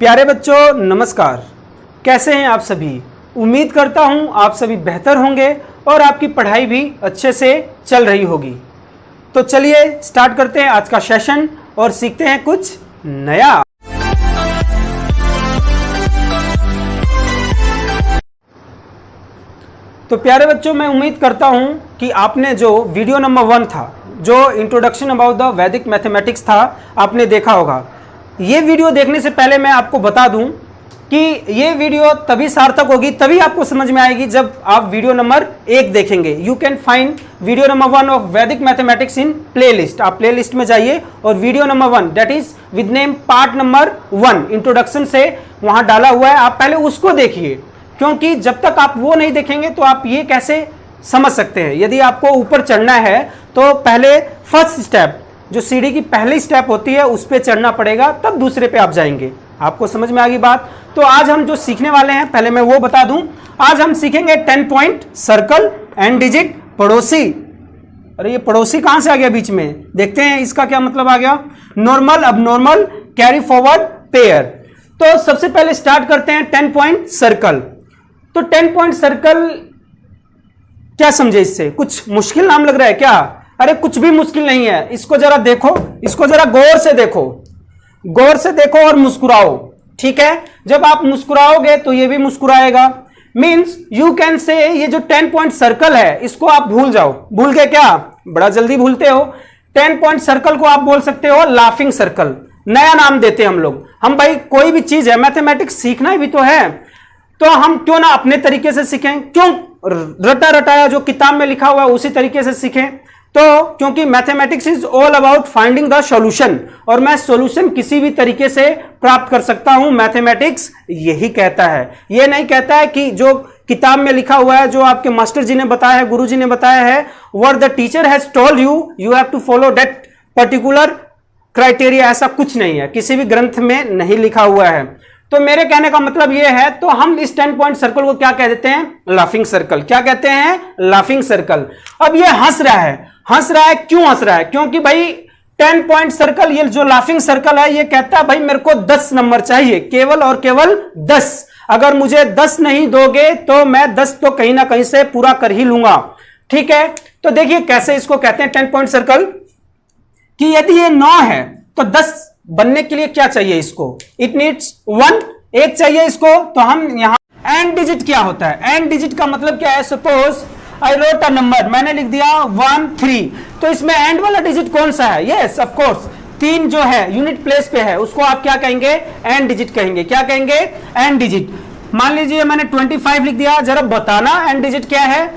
प्यारे बच्चों नमस्कार। कैसे हैं आप सभी। उम्मीद करता हूं आप सभी बेहतर होंगे और आपकी पढ़ाई भी अच्छे से चल रही होगी। तो चलिए स्टार्ट करते हैं आज का सेशन और सीखते हैं कुछ नया। तो प्यारे बच्चों मैं उम्मीद करता हूं कि आपने जो वीडियो नंबर 1 था, जो इंट्रोडक्शन अबाउट द वैदिक मैथमेटिक्स था, आपने देखा होगा। ये वीडियो देखने से पहले मैं आपको बता दूं कि ये वीडियो तभी सार्थक होगी, तभी आपको समझ में आएगी जब आप वीडियो नंबर 1 देखेंगे। You can find video number 1 of वैदिक मैथमेटिक्स इन प्लेलिस्ट। आप प्लेलिस्ट में जाइए और video number 1 that is with name part number 1 introduction से वहां डाला हुआ है, आप पहले उसको देखिए, क्योंकि जब तक आप वो नहीं देखेंगे तो आप ये कैसे समझ सकते हैं। यदि आपको ऊपर चढ़ना है तो पहले फर्स्ट स्टेप, जो सीढ़ी की पहली स्टेप होती है, उस पर चढ़ना पड़ेगा, तब दूसरे पे आप जाएंगे। आपको समझ में आ गई बात। तो आज हम जो सीखने वाले हैं पहले मैं वो बता दूं। आज हम सीखेंगे 10 पॉइंट सर्कल, एंड डिजिट, पड़ोसी। अरे ये पड़ोसी कहां से आ गया बीच में, देखते हैं इसका क्या मतलब आ गया। Normal, abnormal, carry forward, pair. तो सबसे पहले स्टार्ट करते हैं 10 पॉइंट सर्कल। तो 10 पॉइंट सर्कल क्या समझे इससे, कुछ मुश्किल नाम लग रहा है क्या? अरे कुछ भी मुश्किल नहीं है। इसको जरा देखो, इसको जरा गौर से देखो, गौर से देखो और मुस्कुराओ। ठीक है, जब आप मुस्कुराओगे तो ये भी मुस्कुराएगा। मींस यू कैन से ये जो 10 पॉइंट सर्कल है इसको आप भूल जाओ। भूल गए क्या? बड़ा जल्दी भूलते हो। 10 पॉइंट सर्कल को आप बोल सकते हो लाफिंग सर्कल। नया नाम देते हैं हम लोग। हम भाई कोई भी चीज है, मैथमेटिक्स सीखना भी तो है, तो हम क्यों ना अपने तरीके से सीखें, क्यों रटा रटाया जो किताब में लिखा हुआ है उसी तरीके से सीखें। तो क्योंकि mathematics is all about finding the solution, और मैं सॉल्यूशन किसी भी तरीके से प्राप्त कर सकता हूं। मैथमेटिक्स यही कहता है, ये नहीं कहता है कि जो किताब में लिखा हुआ है, जो आपके मास्टर जी ने बताया है, गुरु जी ने बताया है, what the teacher has told you, you have to follow that particular criteria. ऐसा कुछ नहीं है, किसी भी ग्रंथ में नहीं लिखा हुआ है। तो मेरे कहने का मतलब यह है, तो हम इस 10 पॉइंट सर्कल को क्या कह देते हैं? Laughing circle. क्या कहते हैं? Laughing circle. अब ये हंस रहा है, हंस रहा है, क्यों हंस रहा है? क्योंकि भाई 10 पॉइंट सर्कल, ये जो लाफिंग सर्कल है, ये कहता है भाई मेरे को 10 नंबर चाहिए, केवल और केवल 10। अगर मुझे 10 नहीं दोगे तो मैं 10 तो कहीं ना कहीं से पूरा कर ही लूंगा। ठीक है, तो देखिए कैसे इसको कहते हैं 10 पॉइंट सर्कल, कि यदि ये 9 है तो 10 बनने के लिए क्या चाहिए इसको? इट नीड्स 1, 1 चाहिए इसको। तो हम यहां एंड डिजिट क्या होता है? एंड डिजिट का मतलब क्या है? Suppose I wrote a number, मैंने लिख दिया 1 3, तो इसमें एंड वाला डिजिट कौन सा है? यस ऑफ कोर्स 3 जो है यूनिट प्लेस पे है, उसको आप क्या कहेंगे? एंड डिजिट कहेंगे। क्या कहेंगे? And digit. मान लीजिए मैंने 25 लिख दिया, जरा बताना एंड डिजिट क्या है?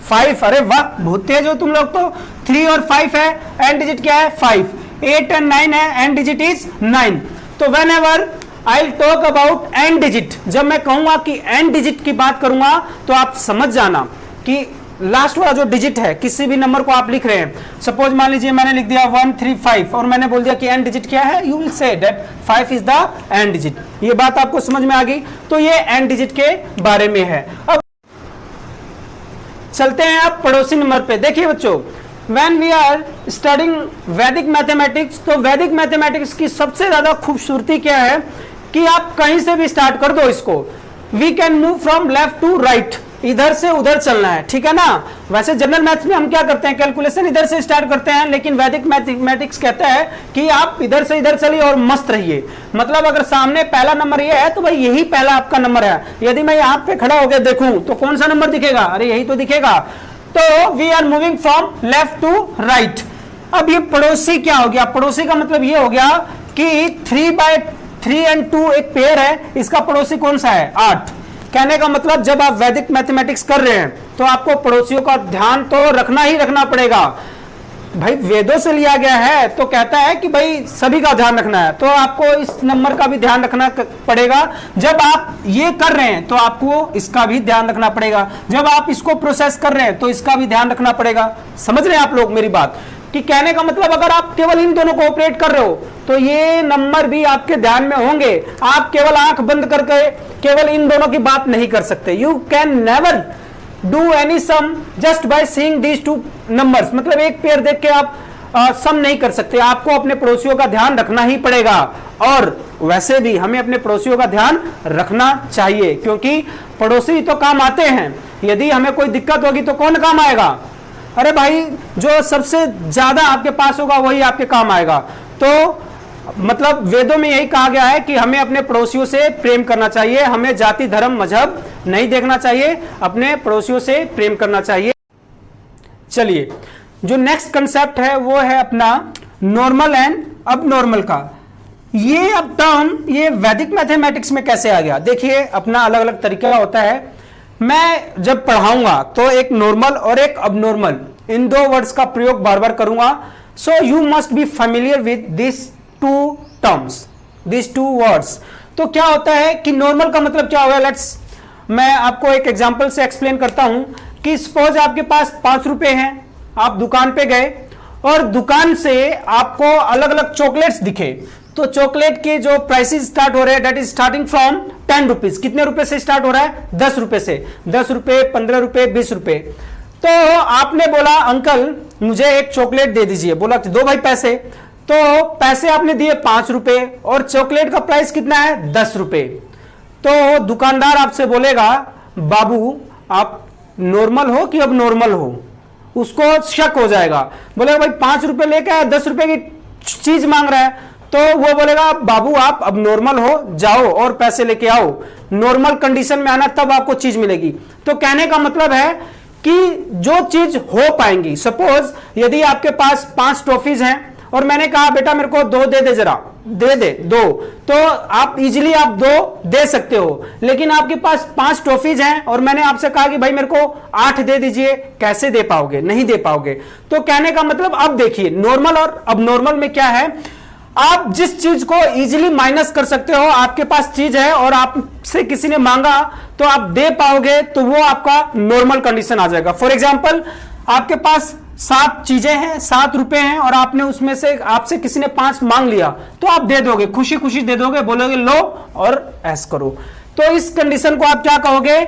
5। अरे वाह, बहुत तेज हो तुम लोग तो। 3 और 5 है, एंड डिजिट क्या है? 5। 8 एंड 9 है, एंड डिजिट इज 9। तो when ever I talk about and digit, जब मैं कहूंगा कि एंड डिजिट की बात करूंगा तो आप समझ जाना कि लास्ट वाला जो डिजिट है, किसी भी नंबर को आप लिख रहे हैं, सपोज मान लीजिए मैंने लिख दिया 1 3 5 और मैंने बोल दिया कि एंड डिजिट क्या है, you will say that 5 is the end digit. ये बात आपको समझ में आ गई। तो ये एंड डिजिट के बारे में है। अब चलते हैं आप पड़ोसी नंबर पे। देखिए बच्चों, when we are studying वैदिक मैथमेटिक्स, तो वैदिक मैथमेटिक्स की सबसे ज्यादा खूबसूरती क्या है कि आप कहीं से भी स्टार्ट कर दो इसको। We can move from left to right, इधर से उधर चलना है। ठीक है ना? वैसे जनरल मैथ्स में हम क्या करते हैं, कैलकुलेशन इधर से स्टार्ट करते हैं, लेकिन वैदिक मैथमेटिक्स कहता है कि आप इधर से इधर चलिए और मस्त रहिए। मतलब अगर सामने पहला नंबर ये है तो भाई यही पहला आपका नंबर है। यदि मैं यहाँ पे खड़ा होकर देखूं तो कौन सा नंबर दिखेगा? अरे यही तो दिखेगा। तो we are moving from left to right. अब ये पड़ोसी क्या हो गया? पड़ोसी का मतलब ये हो गया कि 3/3 एंड 2 एक पेयर है, इसका पड़ोसी कौन सा है? 8। कहने का मतलब जब आप वैदिक मैथमेटिक्स कर रहे हैं तो आपको पड़ोसियों का ध्यान तो रखना ही रखना पड़ेगा। भाई वेदों से लिया गया है तो कहता है कि भाई सभी का ध्यान रखना है, तो आपको इस नंबर का भी ध्यान रखना पड़ेगा। जब आप ये कर रहे हैं तो आपको इसका भी ध्यान रखना पड़ेगा। जब आप इसको प्रोसेस कर रहे हैं तो इसका भी ध्यान रखना पड़ेगा। समझ रहे हैं आप लोग मेरी बात? कि कहने का मतलब अगर आप केवल इन दोनों को ऑपरेट कर रहे हो तो ये नंबर भी आपके ध्यान में होंगे। आप केवल आंख बंद करके केवल इन दोनों की बात नहीं कर सकते। You can never do any sum just by seeing these 2 numbers. मतलब एक पेयर देख के आप सम नहीं कर सकते। आपको अपने पड़ोसियों का ध्यान रखना ही पड़ेगा। और वैसे भी हमें अपने पड़ोसियों का ध्यान रखना चाहिए, क्योंकि पड़ोसी तो काम आते हैं। यदि हमें कोई दिक्कत होगी तो कौन काम आएगा? अरे भाई, जो सबसे ज्यादा आपके पास होगा वही आपके काम आएगा। तो मतलब वेदों में यही कहा गया है कि हमें अपने पड़ोसियों से प्रेम करना चाहिए, हमें जाति धर्म मजहब नहीं देखना चाहिए, अपने पड़ोसियों से प्रेम करना चाहिए। चलिए, जो नेक्स्ट कंसेप्ट है वो है अपना नॉर्मल एंड अबनॉर्मल का। ये अब टर्म ये वैदिक मैथमेटिक्स में कैसे आ गया? देखिए, अपना अलग अलग तरीका होता है। मैं जब पढ़ाऊंगा तो एक नॉर्मल और एक अबनॉर्मल, इन दो वर्ड्स का प्रयोग बार बार करूंगा। So you must be familiar with this two terms, this two words. तो क्या होता है कि नॉर्मल का मतलब क्या होगा? मैं आपको एक एग्जांपल से एक्सप्लेन करता हूं कि सपोज आपके पास 5 रुपए हैं, आप दुकान पे गए और दुकान से आपको अलग अलग चॉकलेट्स दिखे। तो चॉकलेट के जो प्राइसेस स्टार्ट हो रहे हैं, that is starting from 10 rupees. कितने रुपए से स्टार्ट हो रहा है? 10 रुपए से। 10 रुपए, 15 रुपए, 20 रुपए। तो आपने बोला अंकल मुझे एक चॉकलेट दे दीजिए। बोला दो भाई पैसे। तो पैसे आपने दिए 5 रुपए और चॉकलेट का प्राइस कितना है? 10 रुपए। तो दुकानदार आपसे बोलेगा बाबू आप नॉर्मल हो कि अब नॉर्मल हो? उसको शक हो जाएगा, बोलेगा भाई 5 रुपए लेके आया, 10 रुपए की चीज मांग रहा है। तो वो बोलेगा बाबू आप अब नॉर्मल हो, जाओ और पैसे लेके आओ, नॉर्मल कंडीशन में आना तब आपको चीज मिलेगी। तो कहने का मतलब है कि जो चीज हो पाएंगी, सपोज यदि आपके पास 5 टॉफीज हैं और मैंने कहा बेटा मेरे को 2 दे दे, जरा दे दे 2, तो आप इजीली आप 2 दे सकते हो। लेकिन आपके पास 5 टॉफीज हैं और मैंने आपसे कहा कि भाई मेरे को 8 दे दीजिए, कैसे दे पाओगे? नहीं दे पाओगे। तो कहने का मतलब अब देखिए, नॉर्मल और अब नॉर्मल में क्या है, आप जिस चीज को इजीली माइनस कर सकते हो, आपके पास चीज है और आपसे किसी ने मांगा तो आप दे पाओगे, तो वो आपका नॉर्मल कंडीशन आ जाएगा। फॉर एग्जाम्पल, आपके पास 7 चीजें हैं, 7 रुपए हैं और आपने उसमें से आपसे किसी ने 5 मांग लिया, तो आप दे दोगे, खुशी खुशी दे दोगे, बोलोगे लो और ऐस करो। तो इस कंडीशन को आप क्या कहोगे?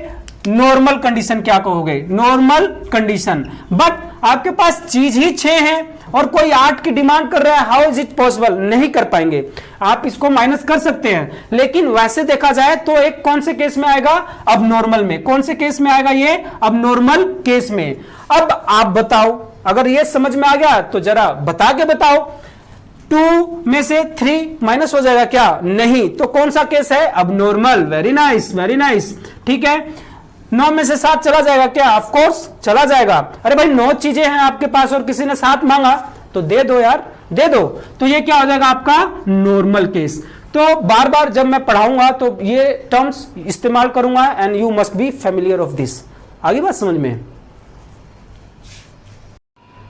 Normal condition. क्या कहोगे? Normal condition. बट आपके पास चीज ही 6 है और कोई 8 की डिमांड कर रहा है, हाउ इज इट पॉसिबल? नहीं कर पाएंगे। आप इसको माइनस कर सकते हैं, लेकिन वैसे देखा जाए तो एक कौन से केस में आएगा? अब नॉर्मल में। कौन से केस में आएगा ये? अब नॉर्मल केस में। अब आप बताओ, अगर ये समझ में आ गया तो जरा बता के बताओ, 2 में से 3 माइनस हो जाएगा क्या? नहीं। तो कौन सा केस है? अब normal. Very nice, very nice. ठीक है। 9 में से 7 चला जाएगा क्या? ऑफ कोर्स चला जाएगा। अरे भाई 9 चीजें हैं आपके पास और किसी ने 7 मांगा, तो दे दो यार, दे दो। तो ये क्या हो जाएगा? आपका नॉर्मल केस। तो बार बार जब मैं पढ़ाऊंगा तो ये टर्म्स इस्तेमाल करूंगा and you must be familiar of this. आगे बात समझ में?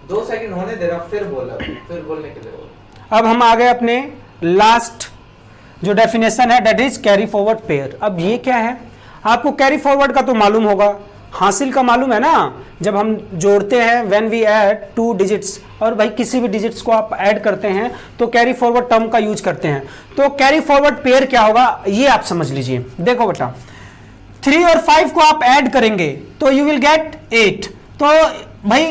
2 सेकंड होने दे रहा, फिर बोला, फिर बोलने के लिए बोला। अब हम आ गए अपने लास्ट जो डेफिनेशन है, that is carry forward pair. अब ये क्या है? आपको कैरी फॉरवर्ड का तो मालूम होगा, हासिल का मालूम है ना, जब हम जोड़ते हैं व्हेन वी ऐड 2 डिजिट्स, और भाई किसी भी डिजिट्स को आप ऐड करते हैं तो कैरी फॉरवर्ड टर्म का यूज करते हैं। तो कैरी फॉरवर्ड पेयर क्या होगा ये आप समझ लीजिए। देखो बेटा, 3 और 5 को आप ऐड करेंगे तो यू विल गेट 8। तो भाई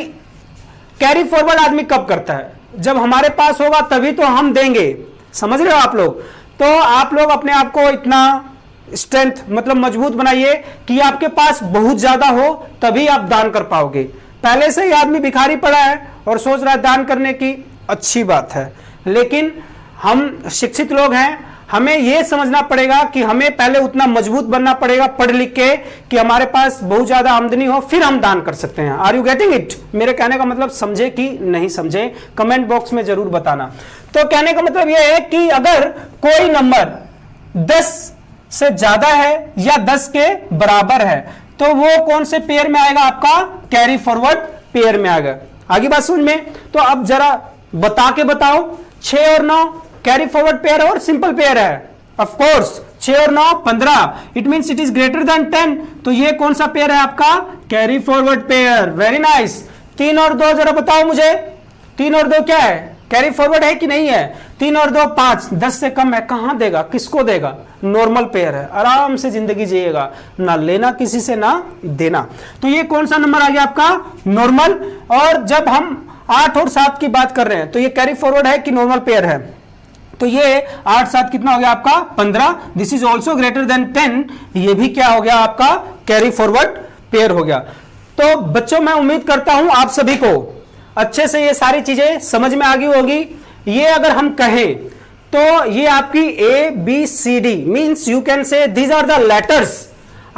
कैरी फॉरवर्ड आदमी कब करता है? जब हमारे पास होगा तभी तो हम देंगे। समझ रहे हो आप लोग? तो आप लोग अपने आप को इतना स्ट्रेंथ मतलब मजबूत बनाइए कि आपके पास बहुत ज्यादा हो, तभी आप दान कर पाओगे। पहले से ही आदमी भिखारी पड़ा है और सोच रहा है दान करने की, अच्छी बात है, लेकिन हम शिक्षित लोग हैं, हमें यह समझना पड़ेगा कि हमें पहले उतना मजबूत बनना पड़ेगा पढ़ लिख के कि हमारे पास बहुत ज्यादा आमदनी हो, फिर हम दान कर सकते हैं। Are you getting it? मेरे कहने का मतलब समझे कि नहीं समझे, कमेंट बॉक्स में जरूर बताना। तो कहने का मतलब यह है कि अगर कोई नंबर 10 से ज्यादा है या 10 के बराबर है तो वो कौन से पेयर में आएगा? आपका कैरी फॉरवर्ड पेयर में आएगा। आगे बात समझ में? तो अब जरा बता के बताओ, 6 और 9 कैरी फॉरवर्ड पेयर और सिंपल पेयर है? ऑफ कोर्स 6 और 9 15, it means it is greater than 10। तो ये कौन सा पेयर है? आपका carry forward pair. Very nice. 3 और 2 जरा बताओ मुझे, 3 और 2 क्या है? कैरी फॉरवर्ड है कि नहीं है? 3 और 2 5, 10 से कम है, कहां देगा? किसको देगा? नॉर्मल पेयर है, आराम से जिंदगी जिएगा, ना लेना किसी से ना देना। तो ये कौन सा नंबर आ गया? आपका नॉर्मल। और जब हम 8 और 7 की बात कर रहे हैं तो ये कैरी फॉरवर्ड है कि नॉर्मल पेयर है? तो ये 8 7 कितना हो गया आपका 15। This is also greater than 10, ये भी क्या हो गया आपका कैरी फॉरवर्ड पेयर हो गया। तो बच्चों मैं उम्मीद करता हूं आप सभी को अच्छे से ये सारी चीजें समझ में आ गई होगी। ये अगर हम कहें तो ये आपकी ABCD means you can say these are the letters.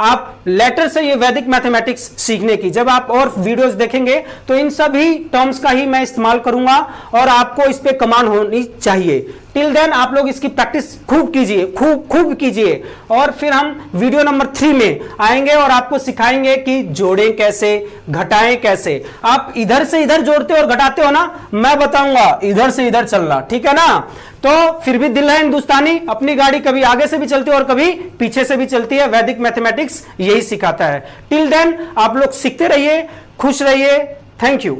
आप लेटर से ये वैदिक मैथमेटिक्स सीखने की, जब आप और वीडियोस देखेंगे तो इन सभी टर्म्स का ही मैं इस्तेमाल करूंगा और आपको इस पे कमांड होनी चाहिए। टिल देन आप लोग इसकी प्रैक्टिस खूब कीजिए, खूब कीजिए, और फिर हम वीडियो नंबर 3 में आएंगे और आपको सिखाएंगे कि जोड़ें कैसे, घटाएं कैसे। आप इधर से इधर जोड़ते और घटाते हो ना, मैं बताऊंगा इधर से इधर चलना, ठीक है ना। तो फिर भी दिल है हिंदुस्तानी, अपनी गाड़ी कभी आगे से भी चलती है और कभी पीछे से भी चलती है। वैदिक मैथमेटिक्स यही सिखाता है। टिल देन आप लोग सीखते रहिए, खुश रहिए। Thank you.